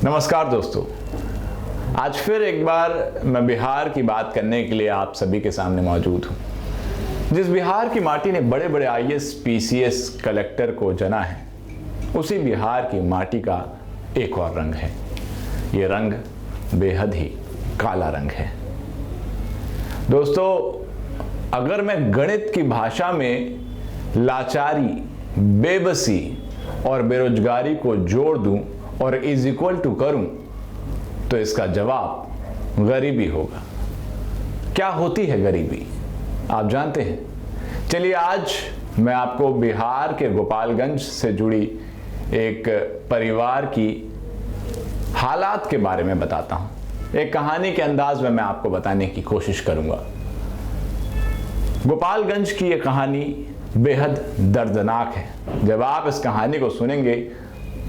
नमस्कार दोस्तों, आज फिर एक बार मैं बिहार की बात करने के लिए आप सभी के सामने मौजूद हूँ। जिस बिहार की माटी ने बड़े बड़े आईएएस, पीसीएस, कलेक्टर को जना है, उसी बिहार की माटी का एक और रंग है। ये रंग बेहद ही काला रंग है। दोस्तों, अगर मैं गणित की भाषा में लाचारी, बेबसी और बेरोजगारी को जोड़ दूं और इज इक्वल टू करूं तो इसका जवाब गरीबी होगा। क्या होती है गरीबी, आप जानते हैं? चलिए आज मैं आपको बिहार के गोपालगंज से जुड़ी एक परिवार की हालात के बारे में बताता हूं। एक कहानी के अंदाज में मैं आपको बताने की कोशिश करूंगा। गोपालगंज की यह कहानी बेहद दर्दनाक है। जब आप इस कहानी को सुनेंगे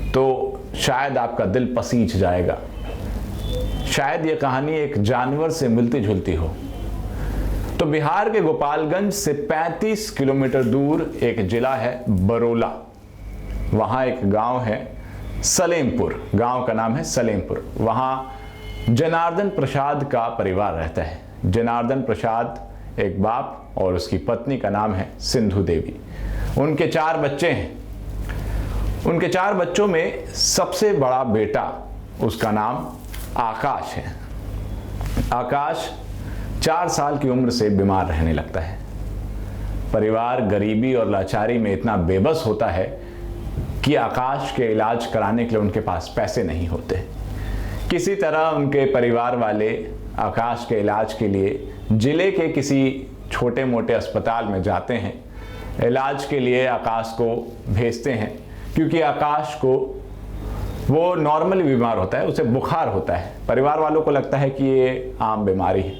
तो शायद आपका दिल पसीज जाएगा। शायद यह कहानी एक जानवर से मिलती जुलती हो। तो बिहार के गोपालगंज से 35 किलोमीटर दूर एक जिला है बरोला। वहां एक गांव है सलेमपुर। गांव का नाम है सलेमपुर। वहां जनार्दन प्रसाद का परिवार रहता है। जनार्दन प्रसाद एक बाप और उसकी पत्नी का नाम है सिंधु देवी। उनके 4 बच्चे हैं। उनके 4 बच्चों में सबसे बड़ा बेटा, उसका नाम आकाश है। आकाश 4 साल की उम्र से बीमार रहने लगता है। परिवार गरीबी और लाचारी में इतना बेबस होता है कि आकाश के इलाज कराने के लिए उनके पास पैसे नहीं होते। किसी तरह उनके परिवार वाले आकाश के इलाज के लिए जिले के किसी छोटे मोटे अस्पताल में जाते हैं। इलाज के लिए आकाश को भेजते हैं क्योंकि आकाश को वो नॉर्मली बीमार होता है, उसे बुखार होता है। परिवार वालों को लगता है कि ये आम बीमारी है।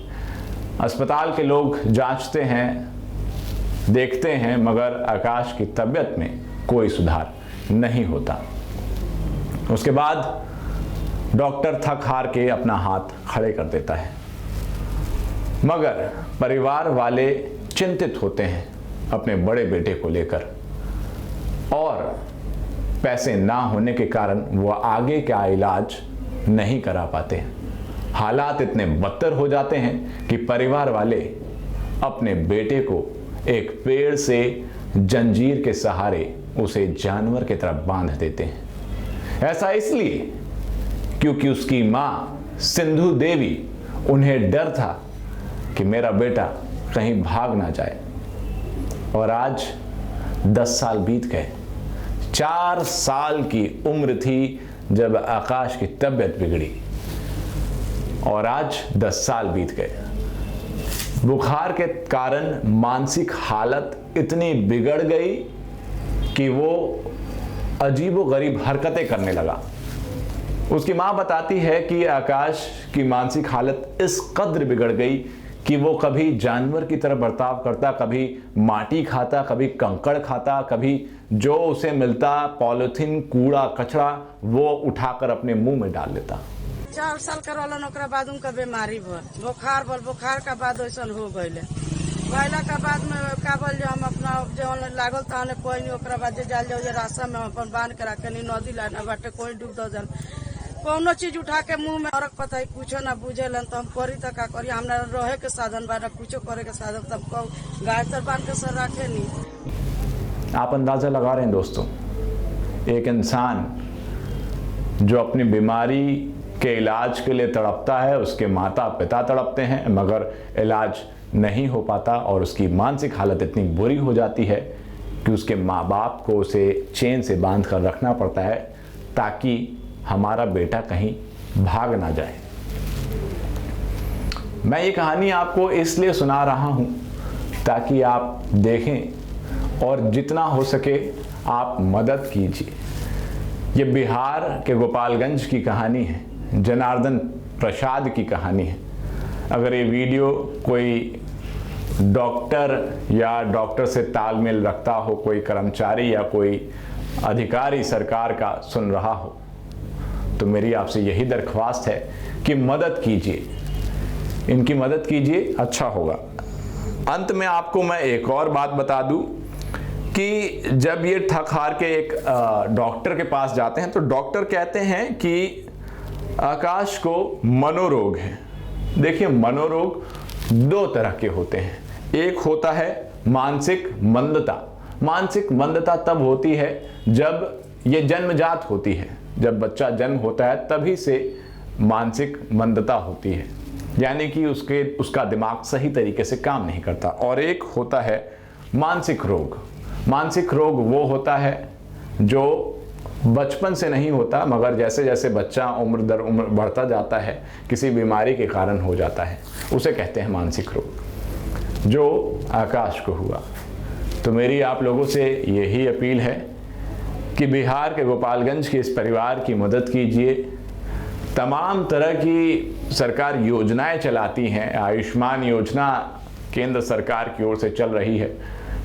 अस्पताल के लोग जांचते हैं, देखते हैं, मगर आकाश की तबीयत में कोई सुधार नहीं होता। उसके बाद डॉक्टर थक हार के अपना हाथ खड़े कर देता है, मगर परिवार वाले चिंतित होते हैं अपने बड़े बेटे को लेकर और पैसे ना होने के कारण वो आगे का इलाज नहीं करा पाते। हालात इतने बदतर हो जाते हैं कि परिवार वाले अपने बेटे को एक पेड़ से जंजीर के सहारे उसे जानवर की तरह बांध देते हैं। ऐसा इसलिए क्योंकि उसकी मां सिंधु देवी, उन्हें डर था कि मेरा बेटा कहीं भाग ना जाए। और आज 10 साल बीत गए। 4 साल की उम्र थी जब आकाश की तबीयत बिगड़ी और आज 10 साल बीत गए। बुखार के कारण मानसिक हालत इतनी बिगड़ गई कि वो अजीबोगरीब हरकतें करने लगा। उसकी मां बताती है कि आकाश की मानसिक हालत इस कद्र बिगड़ गई कि वो कभी जानवर की तरह बर्ताव करता, कभी माटी खाता, कभी कंकड़ खाता, कभी जो उसे मिलता पॉलिथीन, कूड़ा कचरा वो उठाकर अपने मुंह में डाल लेता। 4 साल करवालन, ओकरा बाद उनका बीमारी भल, बुखार का बाद वैसन हो गईले। गईला के बाद में का बोल जो हम अपना जो लागल ताने कोई नहीं, ओकरा बाद जाल जाओ ये रास्ता में अपन बांध के रखे नदी लाना बाटे कोई डूब दो जल कौनो चीज उठा के मुंह में औरक पता है कुछो ना बुझेलन तो हम करी तो का करी। हमरा रहे के साधन बा ना कुछो करे के साधन, तब को गाय तर बांध के सर रखे नहीं। आप अंदाजा लगा रहे हैं दोस्तों, एक इंसान जो अपनी बीमारी के इलाज के लिए तड़पता है, उसके माता पिता तड़पते हैं मगर इलाज नहीं हो पाता और उसकी मानसिक हालत इतनी बुरी हो जाती है कि उसके माँ बाप को उसे चेन से बांध कर रखना पड़ता है ताकि हमारा बेटा कहीं भाग ना जाए। मैं ये कहानी आपको इसलिए सुना रहा हूं ताकि आप देखें और जितना हो सके आप मदद कीजिए। ये बिहार के गोपालगंज की कहानी है, जनार्दन प्रसाद की कहानी है। अगर ये वीडियो कोई डॉक्टर या डॉक्टर से तालमेल रखता हो, कोई कर्मचारी या कोई अधिकारी सरकार का सुन रहा हो, तो मेरी आपसे यही दरख्वास्त है कि मदद कीजिए, इनकी मदद कीजिए, अच्छा होगा। अंत में आपको मैं एक और बात बता दूं कि जब ये थक हार के एक डॉक्टर के पास जाते हैं तो डॉक्टर कहते हैं कि आकाश को मनोरोग है। देखिए, मनोरोग दो तरह के होते हैं। एक होता है मानसिक मंदता। मानसिक मंदता तब होती है जब ये जन्मजात होती है, जब बच्चा जन्म होता है तभी से मानसिक मंदता होती है, यानी कि उसका दिमाग सही तरीके से काम नहीं करता। और एक होता है मानसिक रोग। मानसिक रोग वो होता है जो बचपन से नहीं होता, मगर जैसे जैसे बच्चा उम्र दर उम्र बढ़ता जाता है किसी बीमारी के कारण हो जाता है, उसे कहते हैं मानसिक रोग, जो आकाश को हुआ। तो मेरी आप लोगों से यही अपील है कि बिहार के गोपालगंज के इस परिवार की मदद कीजिए। तमाम तरह की सरकार योजनाएं चलाती हैं। आयुष्मान योजना केंद्र सरकार की ओर से चल रही है।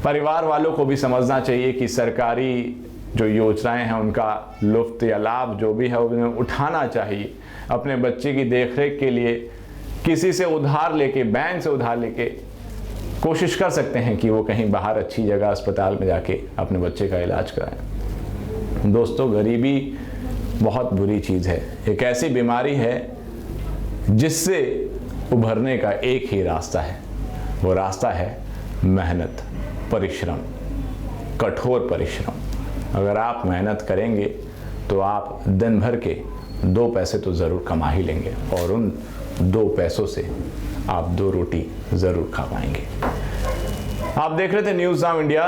परिवार वालों को भी समझना चाहिए कि सरकारी जो योजनाएं हैं उनका लुफ्त या लाभ जो भी है उन्हें उठाना चाहिए। अपने बच्चे की देखरेख के लिए किसी से उधार लेके, बैंक से उधार लेके कोशिश कर सकते हैं कि वो कहीं बाहर अच्छी जगह अस्पताल में जाके अपने बच्चे का इलाज कराएं। दोस्तों, गरीबी बहुत बुरी चीज़ है। एक ऐसी बीमारी है जिससे उभरने का एक ही रास्ता है, वो रास्ता है मेहनत, परिश्रम, कठोर परिश्रम। अगर आप मेहनत करेंगे तो आप दिन भर के 2 पैसे तो ज़रूर कमा ही लेंगे और उन 2 पैसों से आप 2 रोटी ज़रूर खा पाएंगे। आप देख रहे थे न्यूज़ नाउ इंडिया।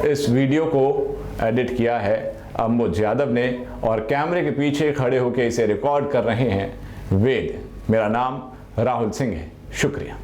इस वीडियो को एडिट किया है अम्बुज यादव ने और कैमरे के पीछे खड़े होकर इसे रिकॉर्ड कर रहे हैं वेद। मेरा नाम राहुल सिंह है। शुक्रिया।